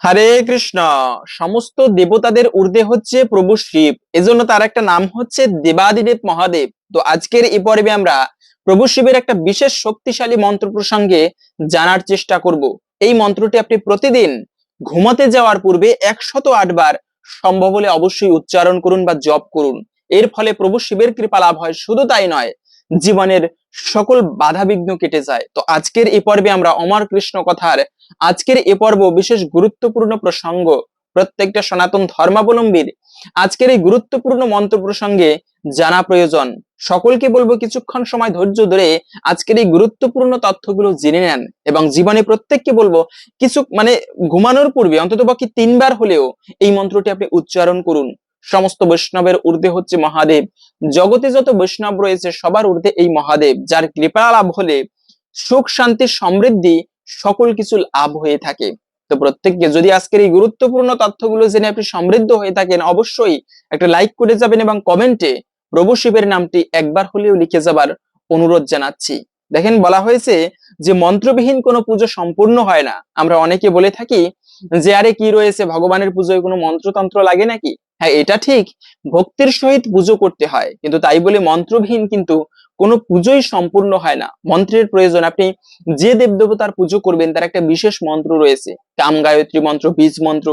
হরে কৃষ্ণ। সমস্ত দেবতাদের ঊর্ধ্বে হচ্ছে প্রভু শিব, এজন্য তার একটা নাম হচ্ছে দেবাদিদেব মহাদেব। তো আজকের এই পর্বে আমরা প্রভু শিবের একটা বিশেষ শক্তিশালী মন্ত্র প্রসঙ্গে জানার চেষ্টা করব। এই মন্ত্রটি আপনি প্রতিদিন ঘুমাতে যাওয়ার পূর্বে 108 বার সম্ভব হলে অবশ্যই উচ্চারণ করুন বা জপ করুন। এর ফলে প্রভু শিবের কৃপা লাভ হয়। শুধু তাই নয়, জীবনের সকল বাধা বিঘ্ন কেটে যায়। তো আজকের এই পর্বে আমরা অমর কৃষ্ণ কথার আজকের এ পর্ব বিশেষ গুরুত্বপূর্ণ প্রসঙ্গ। প্রত্যেকটা সনাতন ধর্মাবলম্বীর আজকের এই গুরুত্বপূর্ণ মন্ত্র প্রসঙ্গে জানা প্রয়োজন। সকলকে বলবো কিছুক্ষণ সময় ধৈর্য ধরে আজকের এই গুরুত্বপূর্ণ তথ্যগুলো জেনে নেন, এবং জীবনে প্রত্যেককে বলবো কিছু ঘুমানোর পূর্বে অন্ততপক্ষে 3 বার হলেও এই মন্ত্রটি আপনি উচ্চারণ করুন। সমস্ত বৈষ্ণবের ঊর্ধ্বে হচ্ছে মহাদেব। জগতে যত বৈষ্ণব রয়েছে সবার ঊর্ধ্বে এই মহাদেব, যার কৃপা লাভ হলে সুখ শান্তি সমৃদ্ধি সকল কিছু লাভ হয়ে থাকে। তো প্রত্যেককে যদি আজকের এই গুরুত্বপূর্ণ তথ্যগুলো জেনে আপনি সমৃদ্ধ হয়ে থাকেন, অবশ্যই একটা লাইক করে যাবেন এবং কমেন্টে প্রভু শিবের নামটি একবার হলেও লিখে যাবার অনুরোধ জানাচ্ছি। দেখেন, বলা হয়েছে যে মন্ত্রবিহীন কোনো পুজো সম্পূর্ণ হয় না। আমরা অনেকে বলে থাকি যে আরে কি রয়েছে, ভগবানের পুজোয় কোনো মন্ত্রতন্ত্র লাগে নাকি? হ্যাঁ, এটা ঠিক, ভক্তির সহিত পুজো করতে হয়, কিন্তু তাই বলে মন্ত্রবিহীন কিন্তু কোনো পুজোই সম্পূর্ণ হয় না। মন্ত্রের প্রয়োজন। আপনি যে দেবদেবতার পুজো করবেন তার একটা বিশেষ মন্ত্র রয়েছে, কাম গায়ত্রী মন্ত্র, বীজ মন্ত্র।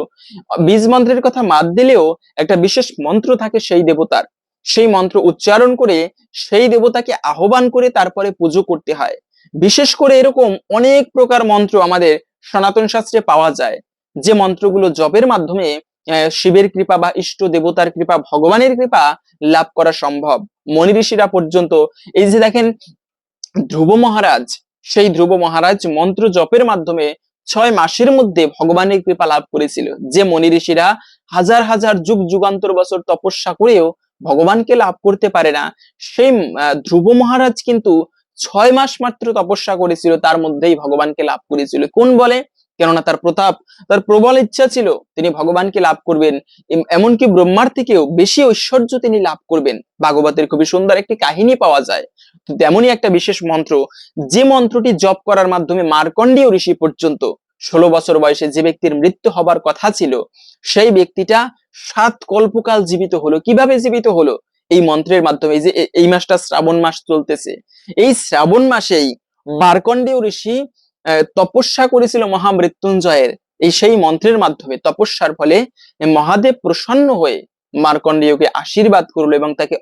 বীজ মন্ত্রের কথা বাদ দিলেও একটা বিশেষ মন্ত্র থাকে সেই দেবতার। সেই মন্ত্র উচ্চারণ করে সেই দেবতাকে আহ্বান করে তারপরে পুজো করতে হয়। বিশেষ করে এরকম অনেক প্রকার মন্ত্র আমাদের সনাতন শাস্ত্রে পাওয়া যায়, যে মন্ত্রগুলো জপের মাধ্যমে শিবের কৃপা বা ইষ্ট দেবতার কৃপা, ভগবানের কৃপা লাভ করা সম্ভব। মনি ঋষিরা পর্যন্ত, এই যে দেখেন ধ্রুব মহারাজ, সেই ধ্রুব মহারাজ মন্ত্র জপের মাধ্যমে 6 মাসের মধ্যে ভগবানের কৃপা লাভ করেছিল। যে মনি ঋষিরা হাজার হাজার যুগ যুগান্তর বছর তপস্যা করেও ভগবানকে লাভ করতে পারে না, সেই ধ্রুব মহারাজ কিন্তু 6 মাস মাত্র তপস্যা করেছিল, তার মধ্যেই ভগবানকে লাভ করেছিল। কোন বলে? কেননা তার প্রতাপ, তার প্রবল ইচ্ছা ছিল তিনি ভগবানকে লাভ করবেন। এমনকি ব্রহ্মার থেকেও বেশি ঐশ্বর্য তিনি লাভ করবেন। ভাগবতের খুবই সুন্দর একটি কাহিনী পাওয়া যায়। তেমনই একটা বিশেষ মন্ত্র, যে মন্ত্রটি জপ করার মাধ্যমে মার্কণ্ডেয় ঋষি পর্যন্ত 16 বছর বয়সে যে ব্যক্তির মৃত্যু হবার কথা ছিল, সেই ব্যক্তিটা 7 কল্পকাল জীবিত হলো। কিভাবে জীবিত হলো? এই মন্ত্রের মাধ্যমে। যে এই মাসটা শ্রাবণ মাস চলতেছে, এই শ্রাবণ মাসেই মার্কণ্ডেয় ঋষি তপস্যা করেছিল মহামৃত্যুঞ্জয়ের। এই সেই মন্ত্রের মাধ্যমে তপস্যার ফলে মহাদেব প্রসন্ন হয়ে মার্কণ্ডেয়কে আশীর্বাদ করলো এবং তাকে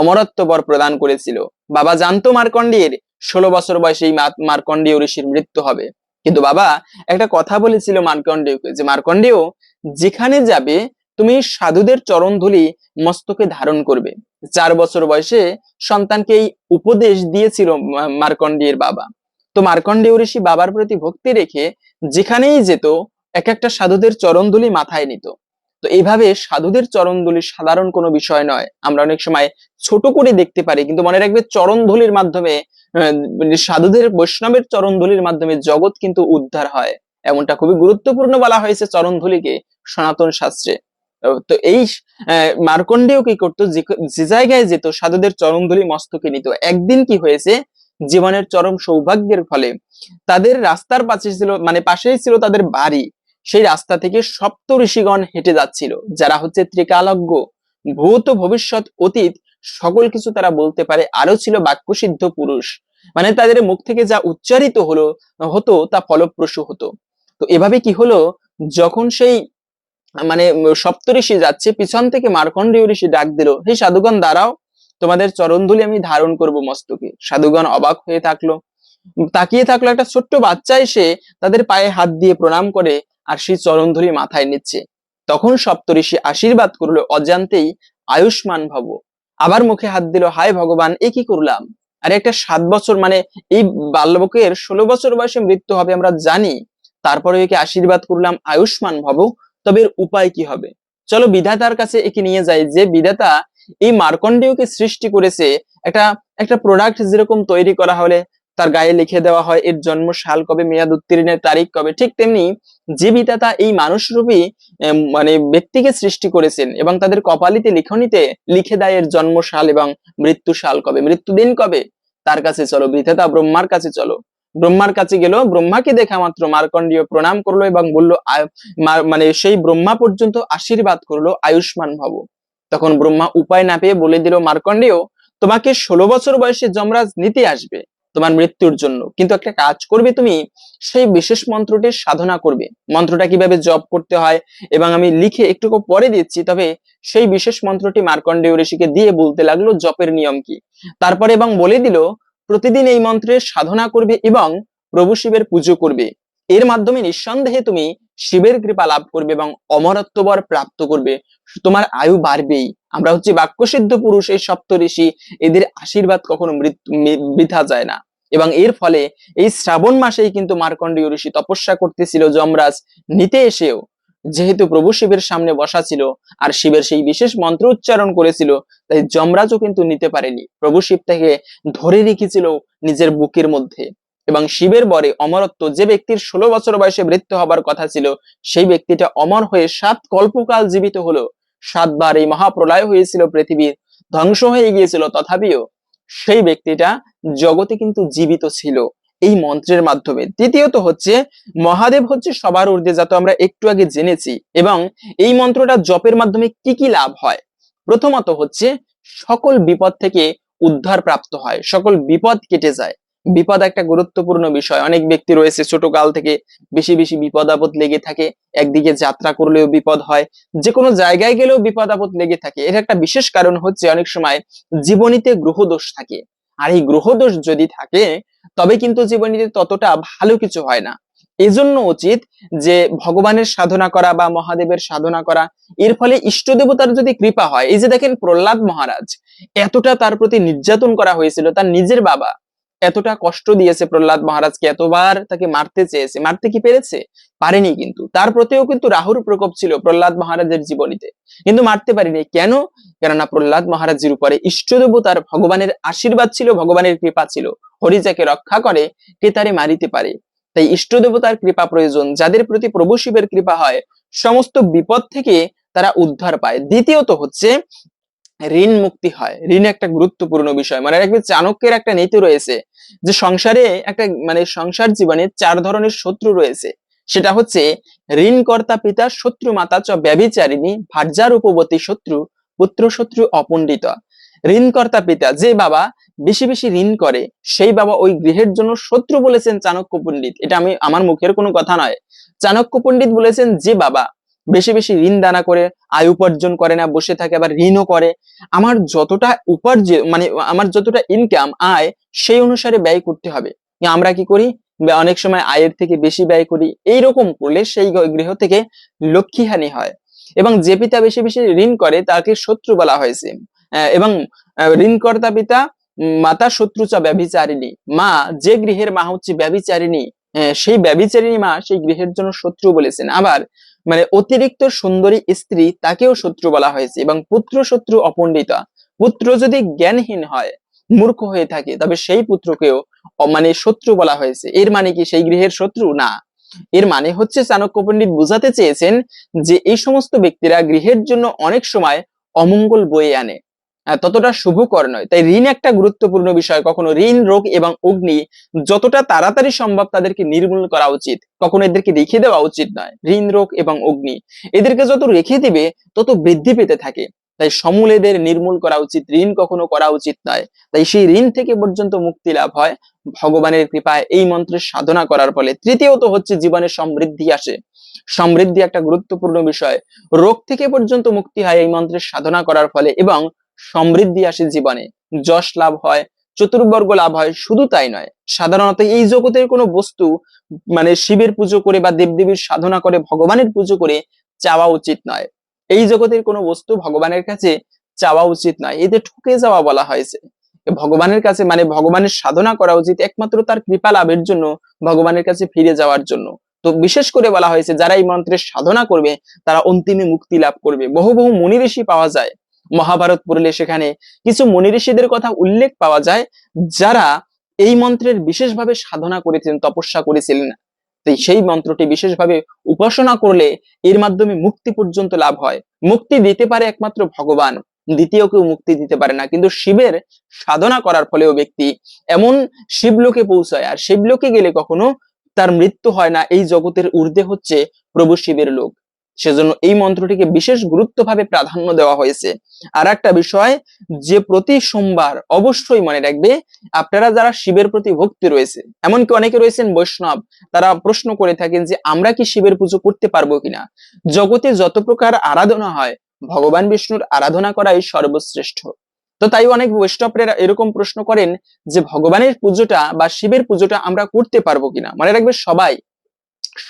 অমরত্ব বর প্রদান করেছিল। বাবা জানতো মার্কণ্ডেয়ের 16 বছর বয়সে এই মার্কণ্ডেয় ঋষির মৃত্যু হবে, কিন্তু বাবা একটা কথা বলেছিল মার্কণ্ডেয়কে, যে মার্কণ্ডেয়, যেখানে যাবে তুমি সাধুদের চরণ ধুলি মস্তকে ধারণ করবে। 4 বছর বয়সে সন্তানকে এই উপদেশ দিয়েছিল মার্কণ্ডেয়ের বাবা। তো মার্কণ্ডেয় ঋষি বাবার প্রতি ভক্তি রেখে যেখানেই যেত এক একটা সাধুদের চরণ ধুলি মাথায় নিত। তো এইভাবে সাধুদের চরণ ধুলি সাধারণ কোনো বিষয় নয়। আমরা অনেক সময় ছোট করে দেখতে পারি, কিন্তু মনে রাখবে চরণ ধুলির মাধ্যমে, সাধুদের বৈষ্ণবের চরণ ধুলির মাধ্যমে জগৎ কিন্তু উদ্ধার হয়। এমনটা খুবই গুরুত্বপূর্ণ বলা হয়েছে চরণ ধুলিকে সনাতন শাস্ত্রে। তো এই মার্কণ্ডেয় কি করতো, যে জায়গায় যেত সাধুদের চরণ ধুলি মস্তকে নিত। একদিন কি হয়েছে, জীবনের চরম সৌভাগ্যের ফলে তাদের রাস্তার পাশে ছিল, পাশেই ছিল তাদের বাড়ি। সেই রাস্তা থেকে সপ্ত ঋষিগণ হেঁটে যাচ্ছিল, যারা হচ্ছে ত্রিকালজ্ঞ, ভূত ভবিষ্যৎ অতীত সকল কিছু তারা বলতে পারে। আরো ছিল বাক্যসিদ্ধ পুরুষ, তাদের মুখ থেকে যা উচ্চারিত হতো তা ফলপ্রসূ হতো। তো এভাবে কি হলো, যখন সেই সপ্তঋষি যাচ্ছে, পিছন থেকে মার্কণ্ডেয় ঋষি ডাক দিল, হে সাধুগণ দাঁড়াও, তোমাদের চরণধুলি আমি ধারণ করব মস্তকে। সাধুগণ অবাক হয়ে তাকিয়ে থাকলো। একটা ছোট্ট বাচ্চা এসে তাদের পায়ে হাত দিয়ে প্রণাম করে আর সেই চরণধুলি মাথায় নিচ্ছে। তখন সপ্তঋষি আশীর্বাদ করলো, অজান্তেই আয়ুষ্মান ভব। আবার মুখে হাত দিল, হায় ভগবান, এ কি করলাম? আর একটা 7 বছর, এই বাল্যকের 16 বছর বয়সে মৃত্যু হবে আমরা জানি, তারপরে একে আশীর্বাদ করলাম আয়ুষ্মান ভব। তবে এর উপায় কি হবে? চলো বিধাতার কাছে একে নিয়ে যাই। যে বিধাতা এই মার্কণ্ডেয়কে সৃষ্টি করেছে, একটা একটা প্রোডাক্ট যেরকম তৈরি করা হলে তার গায়ে লিখে দেওয়া হয় এর জন্ম সাল কবে, মেয়াদ উত্তীর্ণের তারিখ কবে, ঠিক তেমনি যে বিধাতা এই মানুষরূপী ব্যক্তিকে সৃষ্টি করেছেন এবং তাদের কপালিতে লিখনিতে লিখে দেয় এর জন্ম সাল এবং মৃত্যু সাল কবে, মৃত্যুদিন কবে, তার কাছে চলো, বিধাতা ব্রহ্মার কাছে চলো। ব্রহ্মার কাছে গেল, ব্রহ্মাকে দেখা মাত্র মার্কণ্ডেয় প্রণাম করলো এবং বলল মানে সেই ব্রহ্মা পর্যন্ত আশীর্বাদ করলো আয়ুষ্মান ভব। তখন ব্রহ্মা উপায় না পেয়ে বলে দিল, মার্কণ্ডেয়, তোমাকে 16 বছর বয়সে যমরাজ নিতে আসবে তোমার মৃত্যুর জন্য, কিন্তু একটা কাজ করবে, তুমি সেই বিশেষ মন্ত্রটির সাধনা করবে। মন্ত্রটা কিভাবে জপ করতে হয় এবং আমি লিখে একটু পরে দিচ্ছি, তবে সেই বিশেষ মন্ত্রটি মার্কণ্ডেয় ঋষিকে দিয়ে বলতে লাগলো জপের নিয়ম কি। তারপরে এবং বলে দিল প্রতিদিন এই মন্ত্রের সাধনা করবে এবং প্রভু শিবের পুজো করবে। এর মাধ্যমে নিঃসন্দেহে তুমি শিবের কৃপা লাভ করবে এবং অমরত্ব বর প্রাপ্ত করবে, তোমার আয়ু বাড়বেই। আমরা হচ্ছে বাক্যসিদ্ধ পুরুষ, এই সপ্ত ঋষি, এদের আশীর্বাদ কখনো বৃথা যায় না। এবং এর ফলে এই শ্রাবণ মাসেই কিন্তু মার্কণ্ডেয় ঋষি তপস্যা করতেছিল যমরাজ নিতে এসেও, যেহেতু প্রভু শিবের সামনে বসা ছিল আর শিবের সেই বিশেষ মন্ত্র উচ্চারণ করেছিল, তাই যমরাজও কিন্তু নিতে পারেনি। প্রভু শিব তাকে ধরে রেখেছিল নিজের বুকের মধ্যে। এবং শিবের বরে অমরত্ব, যে ব্যক্তির 16 বছর বয়সে মৃত্যু হবার কথা ছিল, সেই ব্যক্তিটা অমর হয়ে 7 কল্পকাল জীবিত হলো। 7 বার এই মহাপ্রলয় হয়েছিল, পৃথিবীর ধ্বংস হয়ে গিয়েছিল, তথাপিও সেই ব্যক্তিটা জগতে কিন্তু জীবিত ছিল এই মন্ত্রের মাধ্যমে। দ্বিতীয়ত হচ্ছে মহাদেব হচ্ছে সবার ঊর্ধ্বে, যা তো আমরা একটু আগে জেনেছি। এবং এই মন্ত্রটা জপের মাধ্যমে কি কি লাভ হয়? প্রথমত হচ্ছে সকল বিপদ থেকে উদ্ধার প্রাপ্ত হয়, সকল বিপদ কেটে যায়। বিপদ একটা গুরুত্বপূর্ণ বিষয়। অনেক ব্যক্তি রয়েছে ছোট কাল থেকে বেশি বেশি বিপদ আপদ লেগে থাকে, একদিকে যাত্রা করলেও বিপদ হয়, যে কোনো জায়গায় গেলেও বিপদ আপদ লেগে থাকে। এর একটা বিশেষ কারণ হচ্ছে অনেক সময় জীবনীতে গ্রহদোষ থাকে, আর এই গ্রহদোষ যদি থাকে তবে কিন্তু জীবনীতে ততটা ভালো কিছু হয় না। এজন্য উচিত যে ভগবানের সাধনা করা বা মহাদেবের সাধনা করা। এর ফলে ইষ্ট দেবতার যদি কৃপা হয়, এই যে দেখেন প্রহ্লাদ মহারাজ, এতটা তার প্রতি নির্যাতন করা হয়েছিল, তার নিজের বাবা এতটা কষ্ট দিয়েছে প্রহ্লাদ মহারাজকে, এতবার তাকে মারতে চেয়েছে, মারতে কি পেরেছে? পারেনি। কিন্তু তার প্রতিও কিন্তু রাহুর প্রকোপ ছিল প্রহ্লাদ মহারাজের জীবনীতে, কিন্তু মারতে পারেনি। কেন? কেননা প্রহ্লাদ মহারাজের উপরে ইষ্ট দেবতার ভগবানের আশীর্বাদ ছিল, ভগবানের কৃপা ছিল। হরি যাকে রক্ষা করে কে তারে মারিতে পারে। তাই ইষ্ট দেবতার কৃপা প্রয়োজন। যাদের প্রতি প্রভু শিবের কৃপা হয়, সমস্ত বিপদ থেকে তারা উদ্ধার পায়। দ্বিতীয়ত হচ্ছে ঋণ মুক্তি হয়। ঋণ একটা গুরুত্বপূর্ণ বিষয়। মানে রাখবে, চাণক্যের একটা নীতি রয়েছে যে সংসারে একটা সংসার জীবনে 4 ধরনের শত্রু রয়েছে। সেটা হচ্ছে ঋণ কর্তা পিতা, শত্রু মাতা চ ব্যভিচারিণী, ভার্যার উপবতী শত্রু, পুত্র শত্রু অপণ্ডিত। ঋণ কর্তা পিতা, যে বাবা বেশি বেশি ঋণ করে, সেই বাবা ওই গৃহের জন্য শত্রু, বলেছেন চাণক্য পণ্ডিত। এটা আমার মুখের কোনো কথা নয়। চাণক্য পণ্ডিত বলেছেন যে বাবা বেশি বেশি ঋণ দানা করে, আয় উপার্জন করে না, বসে থাকে, আবার ঋণও করে, আমার যতটা উপার্জন মানে আমার যতটা ইনকাম আয়, সেই অনুসারে ব্যয় করতে হবে। আমরা কি করি? অনেক সময় আয়ের থেকে বেশি ব্যয় করি। এইরকম করলে সেই গৃহ থেকে লক্ষ্মীহানি হয়। এবং যে পিতা বেশি বেশি ঋণ করে তাকে শত্রু বলা হয়েছে। এবং ঋণকর্তা পিতা, মাতা শত্রু চ ব্যভিচারিণী, মা, যে গৃহের মা হচ্ছে ব্যভিচারিণী, সেই ব্যভিচারিণী মা সেই গৃহের জন্য শত্রু বলেছেন। আবার অতিরিক্ত সুন্দরী স্ত্রী, তাকেও শত্রু বলা হয়েছে। এবং পুত্র শত্রু অপণ্ডিতা, পুত্র যদি জ্ঞানহীন হয়, মূর্খ হয়ে থাকে, তবে সেই পুত্রকেও শত্রু বলা হয়েছে। এর মানে কি সেই গৃহের শত্রু? না। এর মানে হচ্ছে চাণক্য পণ্ডিত বুঝাতে চেয়েছেন যে এই সমস্ত ব্যক্তিরা গৃহের জন্য অনেক সময় অমঙ্গল বয়ে আনে, ততটা শুভকর নয়। তাই ঋণ একটা গুরুত্বপূর্ণ বিষয়। কখনো ঋণ, রোগ এবং অগ্নি যতটা তাড়াতাড়ি সম্ভব তাদেরকে নির্মূল করা উচিত, কখনো এদেরকে রেখে দেওয়া উচিত নয়। ঋণ, রোগ এবং অগ্নি এদেরকে যত রেখে দিবে তত বৃদ্ধি পেতে থাকে। তাই সমূল এদের নির্মূল করা উচিত, ঋণ কখনো করা উচিত নয়। তাই সেই ঋণ থেকে পর্যন্ত মুক্তি লাভ হয় ভগবানের কৃপায় এই মন্ত্রের সাধনা করার ফলে। তৃতীয়ত হচ্ছে জীবনে সমৃদ্ধি আসে। সমৃদ্ধি একটা গুরুত্বপূর্ণ বিষয়। রোগ থেকে পর্যন্ত মুক্তি হয় এই মন্ত্রের সাধনা করার ফলে, এবং সমৃদ্ধি আসে জীবনে, যশ লাভ হয়, চতুর্বর্গ লাভ হয়। শুধু তাই নয়, সাধারণত এই জগতের কোনো বস্তু শিবের পুজো করে বা দেবদেবীর সাধনা করে, ভগবানের পুজো করে চাওয়া উচিত নয়। এই জগতের কোনো বস্তু ভগবানের কাছে চাওয়া উচিত নয়, এতে ঠকে যাওয়া বলা হয়েছে। ভগবানের কাছে ভগবানের সাধনা করা উচিত একমাত্র তার কৃপা লাভের জন্য, ভগবানের কাছে ফিরে যাওয়ার জন্য। তো বিশেষ করে বলা হয়েছে যারা এই মন্ত্রের সাধনা করবে তারা অন্তিমে মুক্তি লাভ করবে। বহু বহু মুনি ঋষি পাওয়া যায়। মহাভারত পড়লে সেখানে কিছু মুনি ঋষিদের কথা উল্লেখ পাওয়া যায়, যারা এই মন্ত্রের বিশেষভাবে সাধনা করেছিলেন, তপস্যা করেছিলেন। তাই সেই মন্ত্রটি বিশেষভাবে উপাসনা করলে এর মাধ্যমে মুক্তি পর্যন্ত লাভ হয়। মুক্তি দিতে পারে একমাত্র ভগবান। দ্বিতীয় কেউ মুক্তি দিতে পারে না। কিন্তু শিবের সাধনা করার ফলেও ব্যক্তি এমন শিবলোকে পৌঁছায়, আর শিবলোকে গেলে কখনো তার মৃত্যু হয় না। এই জগতের ঊর্ধ্বে হচ্ছে প্রভু শিবের লোক, সেজন্য এই মন্ত্রটিকে বিশেষ গুরুত্বভাবে প্রাধান্য দেওয়া হয়েছে। আর একটা বিষয়, যে প্রতি সোমবার অবশ্যই মনে রাখবে, আপনারা যারা শিবের প্রতি ভক্তি রয়েছে, এমনকি অনেকে রয়েছেন বৈষ্ণব, তারা প্রশ্ন করে থাকেন যে আমরা কি শিবের পুজো করতে পারবো কিনা। জগতে যত প্রকার আরাধনা হয়, ভগবান বিষ্ণুর আরাধনা করাই সর্বশ্রেষ্ঠ। তো তাই অনেক বৈষ্ণবরা এরকম প্রশ্ন করেন যে ভগবানের পুজোটা বা শিবের পুজোটা আমরা করতে পারবো কিনা। মনে রাখবে, সবাই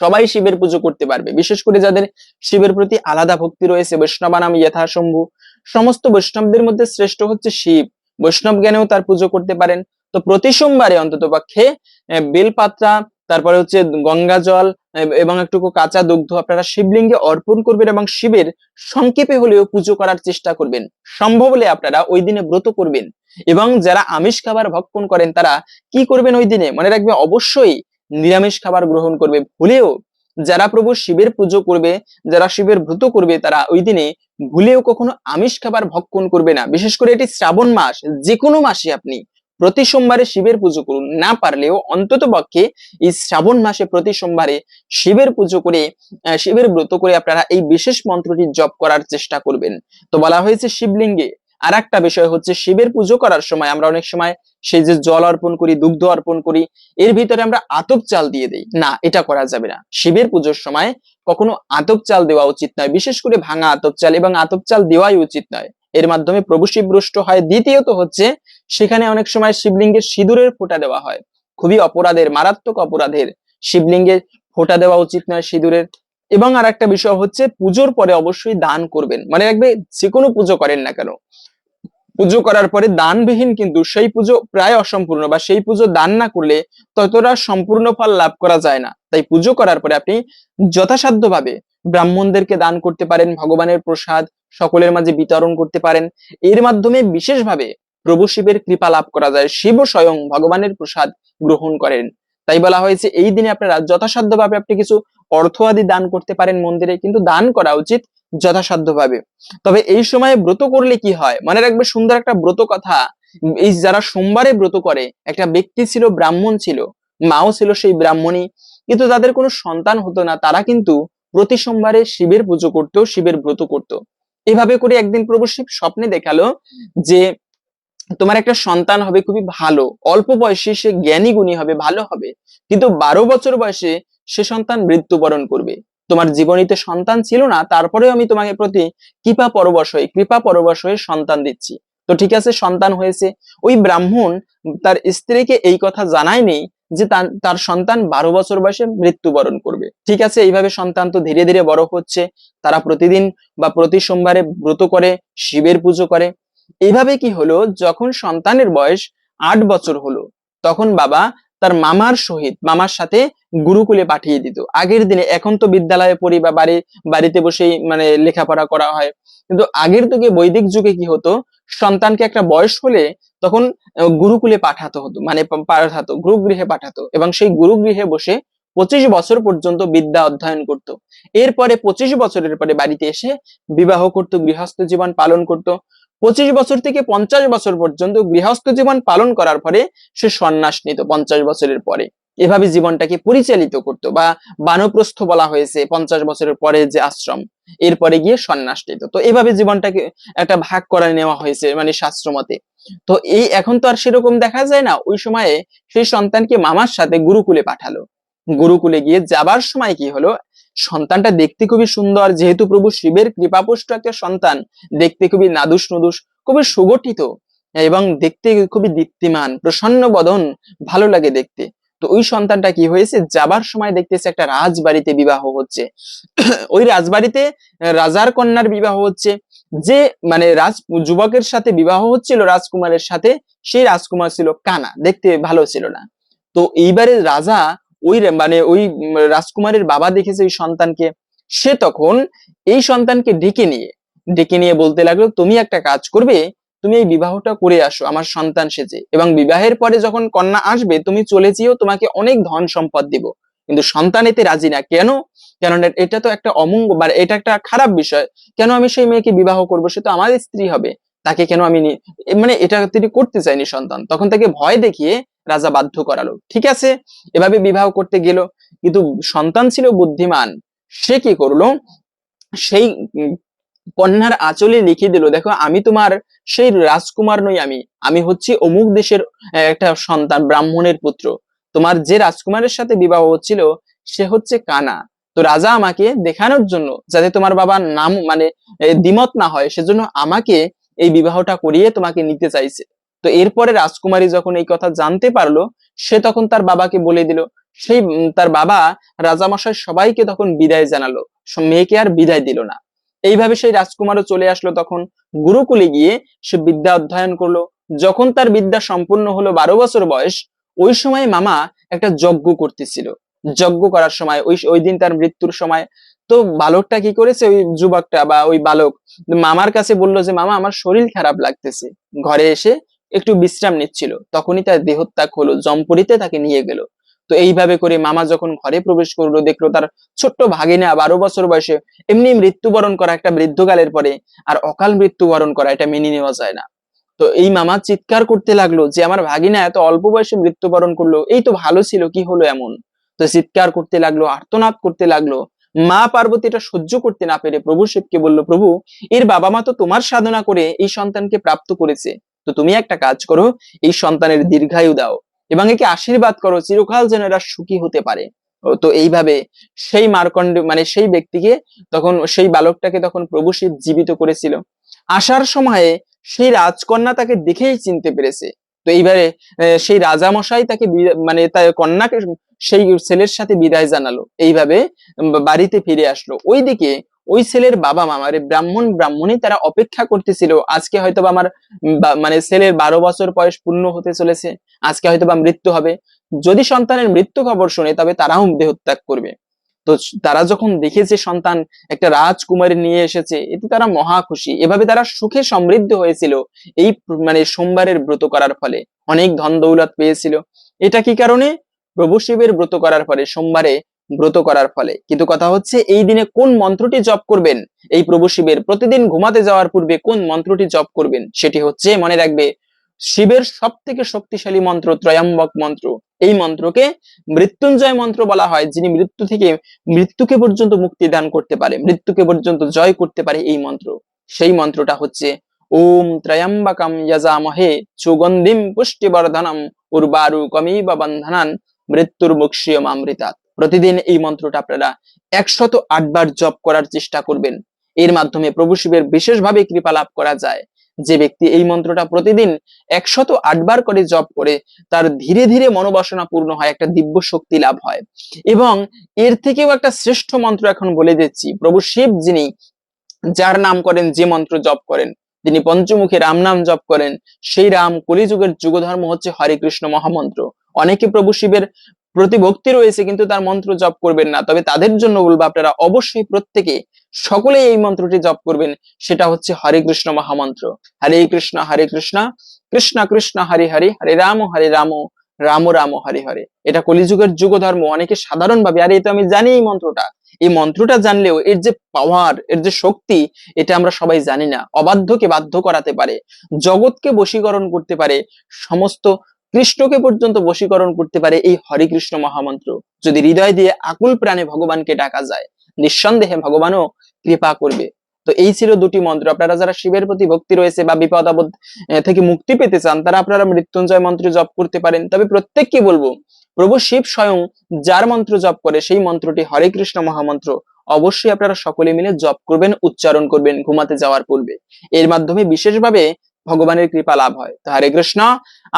সবাই শিবের পুজো করতে পারবে, বিশেষ করে যাদের শিবের প্রতি আলাদা ভক্তি রয়েছে। বৈষ্ণবানাম যথাশম্ভু, সমস্ত বৈষ্ণবদের মধ্যে শ্রেষ্ঠ হচ্ছে শিব, বৈষ্ণব জ্ঞানেও তার পুজো করতে পারেন। তো প্রতি সোমবারে অন্তত পক্ষে বেলপাত্রা, তারপরে হচ্ছে গঙ্গা জল এবং একটুকু কাঁচা দুগ্ধ আপনারা শিবলিঙ্গে অর্পণ করবেন এবং শিবের সংক্ষেপে হলেও পুজো করার চেষ্টা করবেন। সম্ভব হলে আপনারা ওই দিনে ব্রত করবেন। এবং যারা আমিষ খাবার ভক্ষণ করেন তারা কি করবেন ওই দিনে, মনে রাখবে অবশ্যই নিরামিষ খাবার গ্রহণ করবে। ভুলেও যারা প্রভু শিবের পুজো করবে, যারা শিবের ব্রত করবে, তারা ওই দিনে ভুলেও কখনো আমিষ খাবার ভক্ষণ করবে না। বিশেষ করে এটি শ্রাবণ মাস, যে কোনো মাসে আপনি প্রতি সোমবারে শিবের পুজো করুন, না পারলেও অন্তত পক্ষে এই শ্রাবণ মাসে প্রতি সোমবারে শিবের পুজো করে, শিবের ব্রত করে আপনারা এই বিশেষ মন্ত্রটি জপ করার চেষ্টা করবেন। তো বলা হয়েছে শিবলিঙ্গে। আর একটা বিষয় হচ্ছে, শিবের পুজো করার সময় আমরা অনেক সময় সেই যে জল অর্পণ করি, দুগ্ধ অর্পণ করি, এর ভিতরে আমরা আতপ চাল দিয়ে দেই, না, এটা করা যাবে না। শিবের পুজোর সময় কখনো আতপ চাল দেওয়া উচিত নয়, বিশেষ করে ভাঙা আতপ চাল, এবং আতপ চাল দেওয়াই উচিত নয়। এর মাধ্যমে প্রভু শিব রুষ্ট হয়। দ্বিতীয়ত হচ্ছে, সেখানে অনেক সময় শিবলিঙ্গের সিঁদুরের ফোঁটা দেওয়া হয়, খুবই অপরাধের, মারাত্মক অপরাধের। শিবলিঙ্গে ফোঁটা দেওয়া উচিত নয় সিঁদুরের। এবং আর একটা বিষয় হচ্ছে, পুজোর পরে অবশ্যই দান করবেন। মানে রাখবে, যে কোনো পুজো করেন না কেন, পুজো করার পরে দানবিহীন কিন্তু সেই পুজো প্রায় অসম্পূর্ণ, বা সেই পুজো দান না করলে ততটা সম্পূর্ণ ফল লাভ করা যায় না। তাই পুজো করার পরে আপনি যথাসাধ্যভাবে ব্রাহ্মণদেরকে দান করতে পারেন, ভগবানের প্রসাদ সকলের মাঝে বিতরণ করতে পারেন। এর মাধ্যমে বিশেষভাবে প্রভু শিবের কৃপা লাভ করা যায়। শিব স্বয়ং ভগবানের প্রসাদ গ্রহণ করেন। তাই বলা হয়েছে এই দিনে আপনারা যথাসাধ্যভাবে আপনি কিছু অর্থ আদি দান করতে পারেন মন্দিরে, কিন্তু দান করা উচিত যথাসাধ্যভাবে। তবে এই সময়ে ব্রত করলে কি হয়, মনে রাখবে সুন্দর একটা ব্রত কথা। এই যারা সোমবারে ব্রত করে, একটা ব্যক্তি ছিল, ব্রাহ্মণ ছিল, মাও ছিল সেই ব্রাহ্মণী, কিন্তু তাদের কোনো সন্তান হতো না। তারা কিন্তু প্রতি সোমবারে শিবের পুজো করতো, শিবের ব্রত করতো। এভাবে করে একদিন প্রভু শিব স্বপ্নে দেখালো যে তোমার একটা সন্তান হবে, খুবই ভালো, অল্প বয়সে সে জ্ঞানী গুণী হবে, ভালো হবে, কিন্তু 12 বছর বয়সে সে সন্তান মৃত্যুবরণ করবে। তোমার জীবনীতে সন্তান ছিল না, তারপরেও আমি তোমাকে প্রতি কৃপা পরবশ হয়ে সন্তান দিচ্ছি। তো ঠিক আছে, সন্তান হয়েছে। ওই ব্রাহ্মণ তার স্ত্রীকে এই কথা জানায়নি যে তার সন্তান 12 বছর বয়সে মৃত্যুবরণ করবে। ঠিক আছে, এইভাবে সন্তান তো ধীরে ধীরে বড় হচ্ছে। তারা প্রতিদিন বা প্রতি সোমবারে ব্রত করে, শিবের পুজো করে। এইভাবে কি হলো, যখন সন্তানের বয়স 8 বছর হলো, তখন বাবা তার মামার সাথে গুরুকুলে পাঠিয়ে দিত। আগের দিনে, এখন তো বিদ্যালয়ে পড়ি বা বাড়িতে বসেই মানে লেখাপড়া করা হয়, কিন্তু আগের যুগে, বৈদিক যুগে কি হতো, সন্তানকে একটা বয়স হলে তখন গুরুকুলে পাঠাতে হতো, মানে গুরুগৃহে পাঠাতো, এবং সেই গুরুগৃহে বসে 25 বছর পর্যন্ত বিদ্যা অধ্যয়ন করত। এরপরে 25 বছরের পরে বাড়িতে এসে বিবাহ করত, গৃহস্থ জীবন পালন করত। 25 বছর থেকে 50 বছর পর্যন্ত গৃহস্থ জীবন পালন করার পরে সে সন্ন্যাস নিত 50 বছরের পরে। এভাবে জীবনটাকে পরিচালিত করত, বা বানপ্রস্থ বলা হয়েছে 50 বছরের পরে যে আশ্রম, এরপরে গিয়ে সন্ন্যাস নিত। তো এভাবে জীবনটাকে একটা ভাগ করে নেওয়া হয়েছে, মানে শাস্ত্র মতে। তো এই এখন তো আর সেরকম দেখা যায় না। ওই সময়ে সেই সন্তানকে মামার সাথে গুরুকুলে পাঠালো। গুরুকুলে গিয়ে যাবার সময় কি হলো, সন্তানটা দেখতে খুবই সুন্দর, যেহেতু প্রভু শিবের কৃপাপুষ্ট একটা সন্তান, দেখতে খুবই নাদুস নুদুস, খুবই সুগঠিত, এবং দেখতে খুবই দীপ্তিমান, প্রসন্ন বদন, ভালো লাগে দেখতে। তো ওই সন্তানটা কি হয়েছে, যাবার সময় দেখতেছে একটা রাজবাড়িতে বিবাহ হচ্ছে। ওই রাজবাড়িতে রাজার কন্যার বিবাহ হচ্ছে। যে মানে যুবকের সাথে বিবাহ হচ্ছিল রাজকুমারের সাথে, সেই রাজকুমার ছিল কানা, দেখতে ভালো ছিল না। তো এইবারে রাজা ওই রাজকুমারের বাবা দেখেছে ওই সন্তানকে। সে তখন এই সন্তানকে ডেকে নিয়ে বলতে লাগলো, তুমি একটা কাজ করবে, তুমি এই বিবাহটা করে আসো আমার সন্তান সেজে, এবং বিবাহের পরে যখন কন্যা আসবে তুমি চলে যেও, তোমাকে অনেক ধন সম্পদ দিব, কিন্তু সন্তান এতে রাজি না। কেন? কেননা এটা তো একটা অমঙ্গল, মানে এটা একটা খারাপ বিষয়। কেন আমি সেই মেয়েকে বিবাহ করবো? সে তো আমার স্ত্রী হবে, তাকে কেন আমি মানে এটা তিনি করতে চাইনি সন্তান। তখন তাকে ভয় দেখিয়ে রাজা বাধ্য করালো। ঠিক আছে, এভাবে বিবাহ করতে গেল। কিন্তু সন্তান ছিল বুদ্ধিমান। সে কি করলো, সেই কন্যার আঁচলে লিখে দিল, দেখো আমি তোমার সেই রাজকুমার নই, আমি আমি হচ্ছি অমুক দেশের একটা সন্তান, ব্রাহ্মণের পুত্র। তোমার যে রাজকুমারের সাথে বিবাহ হচ্ছিল সে হচ্ছে কানা। তো রাজা আমাকে দেখানোর জন্য, যাতে তোমার বাবার নাম মানে দ্বিমত না হয়, সেজন্য আমাকে এই বিবাহটা করিয়ে তোমাকে নিতে চাইছে। তো এরপরে রাজকুমারী যখন এই কথা জানতে পারলো, সে তখন তার বাবাকে বলে দিল। সেই তার বাবা রাজামশাই সবাইকে তখন বিদায় জানালো, মেয়েকে আর বিদায় দিল না। এইভাবে সেই রাজকুমারও চলে আসলো তখন গুরুকুলে গিয়ে সে বিদ্যা অধ্যয়ন করলো। যখন তার বিদ্যা সম্পূর্ণ হলো 12 বছর বয়স, ওই সময় মামা একটা যজ্ঞ করতেছিল। যজ্ঞ করার সময় ওই ওই দিন তার মৃত্যুর সময়, তো বালকটা কি করেছে, ওই যুবকটা বা ওই বালক মামার কাছে বলল যে মামা আমার শরীর খারাপ লাগতেছে। ঘরে এসে একটু বিশ্রাম নিচ্ছিল, তখনই তার দেহত্যাগ হলো, জমপুরিতে তাকে নিয়ে গেল। তো এইভাবে করে মামা যখন ঘরে প্রবেশ করলো, দেখলো তার ছোট্ট ভাগিনা 12 বছর বয়সে এমনি মৃত্যুবরণ করা একটা বৃদ্ধকালের পরে, আর অকাল মৃত্যুবরণ করা এটা মেনে নেওয়া যায় না। তো এই মামা চিৎকার করতে লাগলো যে আমার ভাগিনা এত অল্প বয়সে মৃত্যুবরণ করলো, এই তো ভালো ছিল, কি হলো এমন? তো চিৎকার করতে লাগলো, আর্তনাদ করতে লাগলো। মা পার্বতী এটা সহ্য করতে না পেরে প্রভু শিবকে বলল, প্রভু এর বাবা মা তো তোমার সাধনা করে এই সন্তানকে প্রাপ্ত করেছে, তো তুমি একটা কাজ করো, এই সন্তানের দীর্ঘায়ু দাও এবং একে আশীর্বাদ করো চিরকাল যেন এরা সুখী হতে পারে। তো এইভাবে সেই মার্কণ্ড মানে সেই ব্যক্তিকে তখন, সেই বালকটাকে তখন প্রভু শিব জীবিত করেছিল। আসার সময়ে সেই রাজকন্যা তাকে দেখেই চিনতে পেরেছে। তো এইবারে সেই রাজামশাই তাকে মানে তার কন্যাকে সেই ছেলের সাথে বিদায় জানালো। এইভাবে বাড়িতে ফিরে আসলো। ওইদিকে ওই ছেলের বাবা মা মানে ব্রাহ্মণী তারা অপেক্ষা করতেছিল, আজকে হয়তো আমার মানে ছেলের 12 বছর বয়স পূর্ণ হতে চলেছে, আজকে হয়তো বা মৃত্যু হবে। যদি সন্তানের মৃত্যু খবর শোনে তবে তারাও দেহত্যাগ করবে। তো তারা যখন দেখেছে সন্তান একটা রাজকুমারী নিয়ে এসেছে, এতে তারা মহা খুশি। এভাবে তারা সুখে সমৃদ্ধ হয়েছিল এই মানে সোমবারের ব্রত করার ফলে, অনেক ধন দৌলত পেয়েছিল। এটা কি কারণে? প্রভু শিবের ব্রত করার ফলে, সোমবারে ব্রত করার ফলে। কিন্তু কথা হচ্ছে এই দিনে কোন মন্ত্রটি জপ করবেন, এই প্রভু শিবের প্রতিদিন ঘুমাতে যাওয়ার পূর্বে কোন মন্ত্রটি জপ করবেন, সেটি হচ্ছে মনে রাখবে শিবের সব থেকে শক্তিশালী মন্ত্র ত্রয়ম্বক মন্ত্র। এই মন্ত্রকে মৃত্যুঞ্জয় মন্ত্র বলা হয়, যিনি মৃত্যু থেকে মৃত্যুকে পর্যন্ত মুক্তি দান করতে পারে, মৃত্যুকে পর্যন্ত জয় করতে পারে এই মন্ত্র। সেই মন্ত্রটা হচ্ছে ওম ত্রয়ম্বকম যজামহে সুগন্ধিম পুষ্টিবর্ধনম উর্বারুকমিব বন্ধনান মৃত্যুর মুক্ষীয়মামৃতাৎ। প্রতিদিন এই মন্ত্রটা আপনারা 108 বার জপ করার চেষ্টা করবেন। এর মাধ্যমে প্রভু শিবের বিশেষভাবে কৃপা লাভ করা যায়। যে ব্যক্তি এই মন্ত্রটা প্রতিদিন 108 বার করে জপ করে, তার ধীরে ধীরে মনোবাসনা পূর্ণ হয়, একটা দিব্য শক্তি লাভ হয়। এবং এর থেকেও একটা শ্রেষ্ঠ মন্ত্র এখন বলে দিচ্ছি। প্রভু শিব যিনি, যার নাম করেন, যে মন্ত্র জপ করেন, তিনি পঞ্চমুখী রাম নাম জপ করেন, সেই রাম কলিযুগের যুগধর্ম হচ্ছে হরে কৃষ্ণ মহামন্ত্র। অনেকে প্রভু শিবের প্রতি ভক্তি রয়েছে কিন্তু তার মন্ত্র জপ করবেন না, তবে তাদের জন্য বলবো আপনারা অবশ্যই প্রত্যেকে সকলে এই মন্ত্রটি জপ করবেন। সেটা হচ্ছে হরে কৃষ্ণ মহামন্ত্র। হরে কৃষ্ণ কৃষ্ণ কৃষ্ণ হরে হরে, হরে রাম রাম রাম হরে হরে। এটা কলিযুগের যুগধর্ম। অনেকে সাধারণ ভাবে আরে এটা আমি জানি এই মন্ত্রটা, এই মন্ত্রটা জানলেও এর যে পাওয়ার, এর যে শক্তি, এটা আমরা সবাই জানি না। অবাধ্যকে বাধ্য করাতে পারে, জগৎকে বশীকরণ করতে পারে, সমস্ত কৃষ্ণকে পর্যন্ত বশীকরণ করতে পারে এই হরে কৃষ্ণ মহামন্ত্র। যদি হৃদয় দিয়ে আকুল প্রাণে ভগবানকে ডাকা যায়, নিঃসন্দেহে ভগবানও কৃপা করবে। তো এই ছিল দুটি মন্ত্র। আপনারা যারা শিবের প্রতি ভক্তি রয়েছে বা বিপদ আপদ থেকে মুক্তি পেতে চান, তারা আপনারা মৃত্যুঞ্জয় মন্ত্র জপ করতে পারেন। তবে প্রত্যেককে বলবো, প্রভু শিব স্বয়ং যার মন্ত্র জপ করে সেই মন্ত্রটি হরে কৃষ্ণ মহামন্ত্র অবশ্যই আপনারা সকলে মিলে জপ করবেন, উচ্চারণ করবেন ঘুমাতে যাওয়ার পূর্বে। এর মাধ্যমে বিশেষভাবে ভগবানের কৃপা লাভ হয়। তো হরে কৃষ্ণ।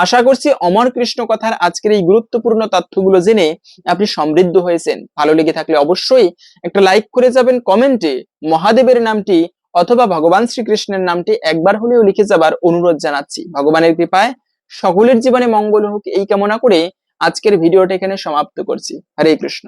আশা করছি অমর কৃষ্ণ কথার আজকের এই গুরুত্বপূর্ণ তথ্যগুলো জেনে আপনি সমৃদ্ধ হয়েছেন। ভালো লেগে থাকলে অবশ্যই একটা লাইক করে যাবেন, কমেন্টে মহাদেবের নামটি অথবা ভগবান শ্রীকৃষ্ণের নামটি একবার হলেও লিখে যাবার অনুরোধ জানাচ্ছি। ভগবানের কৃপায় সকলের জীবনে মঙ্গল হোক এই কামনা করে আজকের ভিডিওটা এখানে সমাপ্ত করছি। হরে কৃষ্ণ।